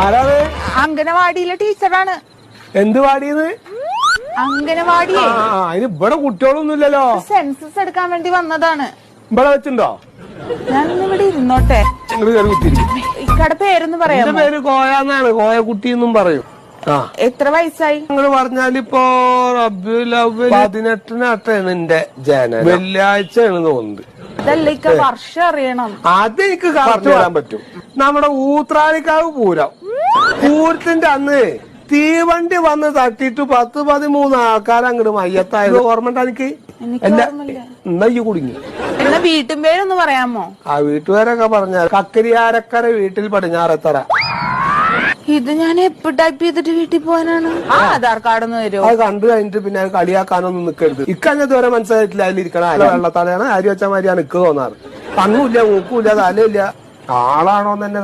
ആരാണ്? അംഗനവാടിയിലെ ടീച്ചറാണ്. എന്ത് വാടിയത്? അംഗനവാടിയെ അതിന് ഇവിടെ കുട്ടികളൊന്നുമില്ലല്ലോ. സെൻസസ് എടുക്കാൻ വേണ്ടി വന്നതാണ്. ഇവിടെ വെച്ചിണ്ടോ? ഞാൻ ഇവിടെ ഇരുന്നോട്ടെ. ഇക്കടെ പേരൊന്ന് പറയാം. എന്റെ പേര് കോയാന്നാണ്. കോയക്കുട്ടി എന്നും പറയും. എത്ര വയസ്സായി? നിങ്ങൾ പറഞ്ഞാലിപ്പോ 18-നാണ് എന്റെ ജനനം. വെള്ളിയാഴ്ചയാണ് തോന്നുന്നത്. ഇതല്ല ഇക്ക വർഷം അറിയണം. അത് എനിക്ക് കറക്റ്റ് പറയാൻ പറ്റും. നമ്മുടെ ഊത്രാളിക്കാവ് പൂരം. പൂരത്തിന്റെ അന്ന് തീവണ്ടി വന്ന് തട്ടിട്ട് 10-13 ആൾക്കാർ അങ്ങോട്ട് മയ്യത്തായത് ഓർമ്മ എനിക്ക്. എന്നാ ഈ കുടുങ്ങി. എന്നാ വീട്ടും പേരൊന്ന് പറയാമോ? ആ വീട്ടുകാരൊക്കെ പറഞ്ഞ കക്കരിയാരക്കര വീട്ടിൽ പടിഞ്ഞാറത്തറ. ഇത് ഞാൻ എപ്പോ ടൈപ്പ് ചെയ്തിട്ട് വീട്ടിൽ പോകാനാണ്? ആധാർ കാർഡ് ഒന്ന് തരുമോ? അത് കണ്ടു കഴിഞ്ഞിട്ട് പിന്നെ അത് കളിയാക്കാനൊന്നും നിൽക്കരുത്. ഇക്കഞ്ഞത് വരെ മനസ്സിലായിട്ടില്ല. അതിലിരിക്കണ വെള്ളത്തലയാണ്. അരി വെച്ച മാതിരിയാണ് ഇക്ക് തോന്നാറ്. കണ്ണുമില്ല, മൂക്കുമില്ല, തലയില്ല. ആളാണോന്ന് തന്നെ